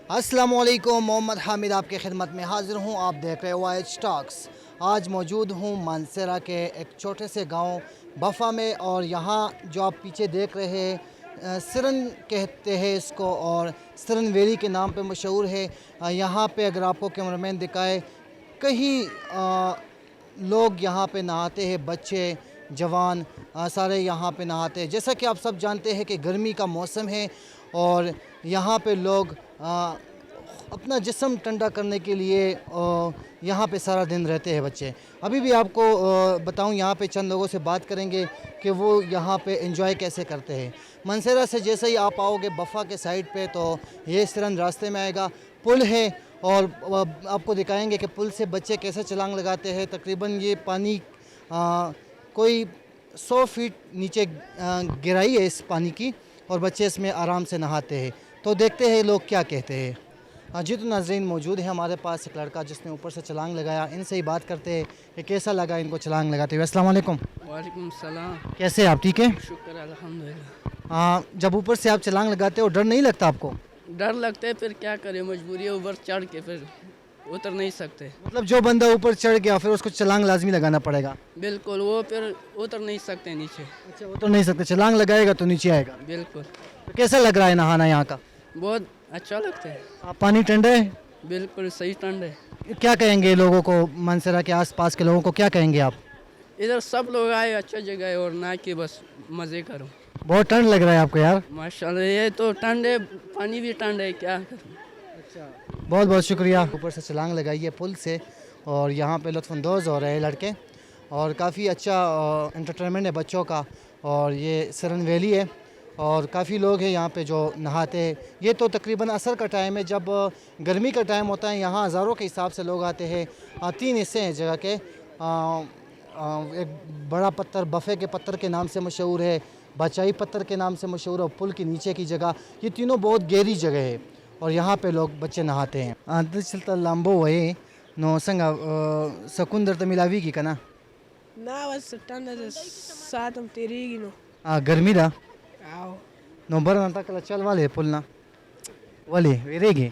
अस्सलामुअलैकुम, मोहम्मद हामिद आपके खिदमत में हाज़िर हूँ। आप देख रहे हो वाइज टॉक्स। आज मौजूद हूँ मानसरा के एक छोटे से गांव बफ़ा में, और यहाँ जो आप पीछे देख रहे हैं सिरन कहते हैं इसको, और सिरन वैली के नाम पे मशहूर है। यहाँ पे अगर आपको कैमरामैन दिखाए, कई लोग यहाँ पे नहाते हैं, बच्चे जवान सारे यहाँ पे नहाते हैं। जैसा कि आप सब जानते हैं कि गर्मी का मौसम है, और यहाँ पे लोग अपना जिस्म ठंडा करने के लिए यहाँ पे सारा दिन रहते हैं बच्चे। अभी भी आपको बताऊँ, यहाँ पे चंद लोगों से बात करेंगे कि वो यहाँ पे एंजॉय कैसे करते हैं। मानसरा से जैसे ही आप आओगे बफ़ा के साइड पे, तो ये सिरन रास्ते में आएगा, पुल है, और आपको दिखाएंगे कि पुल से बच्चे कैसे छलांग लगाते हैं। तकरीबन ये पानी कोई 100 फीट नीचे गहराई है इस पानी की, और बच्चे इसमें आराम से नहाते हैं। तो देखते हैं लोग क्या कहते हैं। जी तो नाज़रीन, मौजूद है हमारे पास एक लड़का जिसने ऊपर से छलांग लगाया। इनसे ही बात करते हैं कि कैसा लगा इनको छलांग लगाते हुए। अस्सलाम वालेकुम। वालेकुम सलाम। कैसे आप, ठीक है? शुक्र अल्हम्दुलिल्लाह। जब ऊपर से आप छलांग लगाते हो, डर नहीं लगता आपको? डर लगता है, फिर क्या करें, मजबूरी है, ऊपर चढ़ के फिर उतर नहीं सकते। मतलब जो बंदा ऊपर चढ़ गया फिर उसको छलांग लाजमी लगाना पड़ेगा? बिल्कुल, वो फिर उतर नहीं सकते नीचे। अच्छा, वो तो नहीं सकते, छलांग लगाएगा तो नीचे आएगा। बिल्कुल, तो कैसा लग रहा है नहाना यहाँ का? बहुत अच्छा लगता है। पानी ठंडा है? बिल्कुल सही ठंड है। क्या कहेंगे लोगों को, मानसरा के आसपास के लोगों को क्या कहेंगे आप? इधर सब लोग आए, अच्छा जगह है, और ना कि बस मज़े करो। बहुत ठंड लग रहा है आपको यार? माशाल्लाह, ये तो ठंड है, पानी भी ठंड है, क्या करूं। अच्छा, बहुत बहुत शुक्रिया। ऊपर से छलांग लगाई है पुल से, और यहाँ पे लुत्फ़अंदोज़ हो रहे हैं लड़के, और काफ़ी अच्छा एंटरटेनमेंट है बच्चों का। और ये सिरन वैली है, और काफ़ी लोग हैं यहाँ पे जो नहाते हैं। ये तो तकरीबन असर का टाइम है, जब गर्मी का टाइम होता है, यहाँ हज़ारों के हिसाब से लोग आते हैं। 3 हिस्से हैं जगह के। एक बड़ा पत्थर बफ़े के पत्थर के नाम से मशहूर है, बचाई पत्थर के नाम से मशहूर है, और पुल के नीचे की जगह। ये तीनों बहुत गहरी जगह है, और यहाँ पे लोग बच्चे नहाते हैं। दिलचलता लांबो वही नो संगा सकुंदर तमिलावी की कना ना बस ठंडा साथ हम तेरी नो गर्मी दा आओ नो बरना तक चल वाले पुलना वाले वेरेगे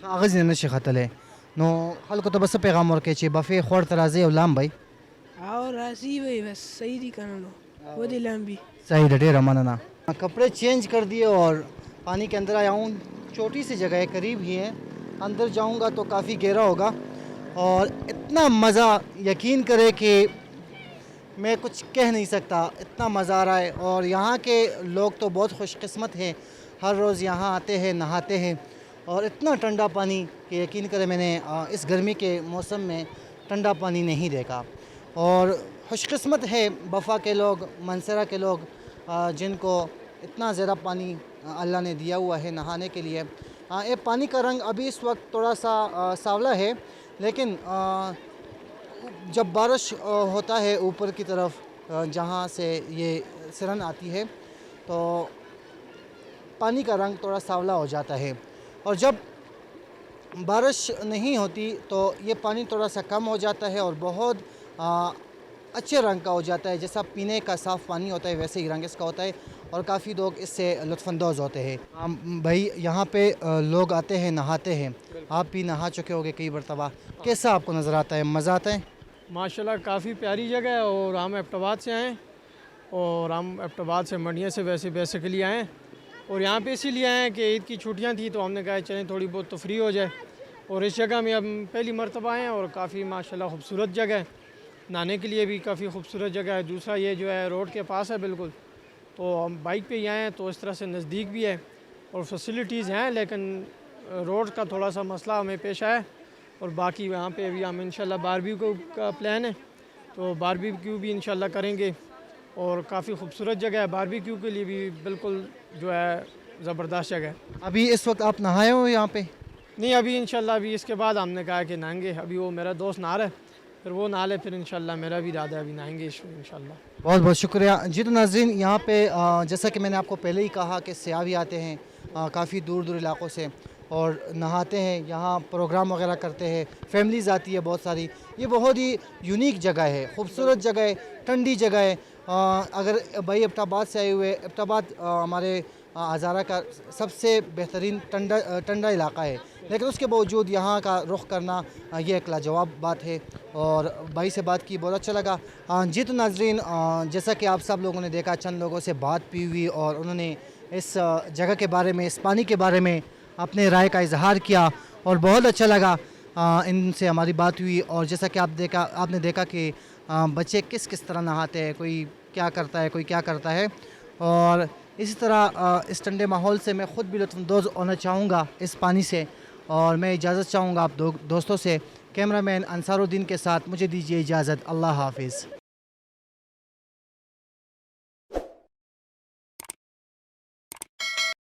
कागज ने शखतले नो हल को तो बस पैगाम और के चे बफे खोर तराजे और लाम भाई आओ राजी भाई बस सही दी करना वो दी लंबी सही डटे रमाना। कपड़े चेंज कर दिए और पानी के अंदर आया हूँ। छोटी सी जगह है, करीब ही है, अंदर जाऊँगा तो काफ़ी गहरा होगा, और इतना मज़ा, यकीन करे कि मैं कुछ कह नहीं सकता, इतना मज़ा आ रहा है। और यहाँ के लोग तो बहुत खुशकिस्मत हैं, हर रोज़ यहाँ आते हैं, नहाते हैं, और इतना ठंडा पानी कि यकीन करें मैंने इस गर्मी के मौसम में ठंडा पानी नहीं देखा। और खुशकिस्मत है बफ़ा के लोग, मानसरा के लोग, जिनको इतना ज़्यादा पानी अल्लाह ने दिया हुआ है नहाने के लिए। ये पानी का रंग अभी इस वक्त थोड़ा सा सांवला है, लेकिन जब बारिश होता है ऊपर की तरफ, जहाँ से ये सिरन आती है, तो पानी का रंग थोड़ा सांवला हो जाता है। और जब बारिश नहीं होती तो ये पानी थोड़ा सा कम हो जाता है, और बहुत अच्छे रंग का हो जाता है। जैसा पीने का साफ़ पानी होता है, वैसे ही रंग इसका होता है, और काफ़ी लोग इससे लुत्फ़अंदोज़ होते हैं। भाई यहाँ पे लोग आते हैं, नहाते हैं। आप भी नहा चुके होगे कई मरतबा, कैसा आपको नज़र आता है? मज़ा आता है? माशाल्लाह काफ़ी प्यारी जगह है। और हम एबटाबाद से आए, और हम एबटाबाद से मंडिया से वैसे बेसिकली आए, और यहाँ पे इसीलिए आए कि ईद की छुट्टियाँ थी, तो हमने कहा चलें थोड़ी बहुत तो फ्री हो जाए। और इस जगह में हम पहली मरतबा आए, और काफ़ी माशाल्लाह खूबसूरत जगह है, नहाने के लिए भी काफ़ी खूबसूरत जगह है। दूसरा ये जो है रोड के पास है बिल्कुल, तो हम बाइक पे ही आए हैं, तो इस तरह से नज़दीक भी है, और फैसिलिटीज़ हैं, लेकिन रोड का थोड़ा सा मसला हमें पेश आया। और बाकी यहाँ पे अभी हम इंशाल्लाह बारबेक्यू का प्लान है, तो बारबेक्यू भी इंशाल्लाह करेंगे। और काफ़ी खूबसूरत जगह है, बारबेक्यू के लिए भी बिल्कुल जो है ज़बरदस्त जगह है। अभी इस वक्त आप नहाए हो यहाँ पे? नहीं, अभी इंशाल्लाह अभी इसके बाद हमने कहा कि नहाएंगे। अभी वो मेरा दोस्त नहा रहा है, फिर वो नहा ले, फिर इंशाल्लाह मेरा भी इरादा है अभी नहाएंगे इंशाल्लाह। बहुत बहुत शुक्रिया। जी तो नाज़रीन, यहाँ पे जैसा कि मैंने आपको पहले ही कहा कि सयाह भी आते हैं काफ़ी दूर दूर इलाक़ों से, और नहाते हैं, यहाँ प्रोग्राम वगैरह करते हैं, फैमिलीज़ आती है बहुत सारी। ये बहुत ही यूनिक जगह है, खूबसूरत जगह है, ठंडी जगह है। अगर भाई एबटाबाद से आए हुए, एबटाबाद हमारे हज़ारा का सबसे बेहतरीन ठंडा इलाका है, लेकिन उसके बावजूद यहाँ का रुख करना ये एक लाजवाब बात है। और भाई से बात की, बहुत अच्छा लगा। जी तो नाजरीन, जैसा कि आप सब लोगों ने देखा, चंद लोगों से बात भी हुई और उन्होंने इस जगह के बारे में, इस पानी के बारे में अपने राय का इजहार किया और बहुत अच्छा लगा। इनसे हमारी बात हुई और जैसा कि आपने देखा कि बच्चे किस किस तरह नहाते हैं, कोई क्या करता है, कोई क्या करता है। और इसी तरह इस ठंडे माहौल से मैं ख़ुद भी लुत्फ़अंदोज़ होना चाहूँगा इस पानी से। और मैं इजाज़त चाहूँगा आप दोस्तों से। कैमरामैन अंसारुद्दीन के साथ मुझे दीजिए इजाज़त। अल्लाह हाफ़िज़।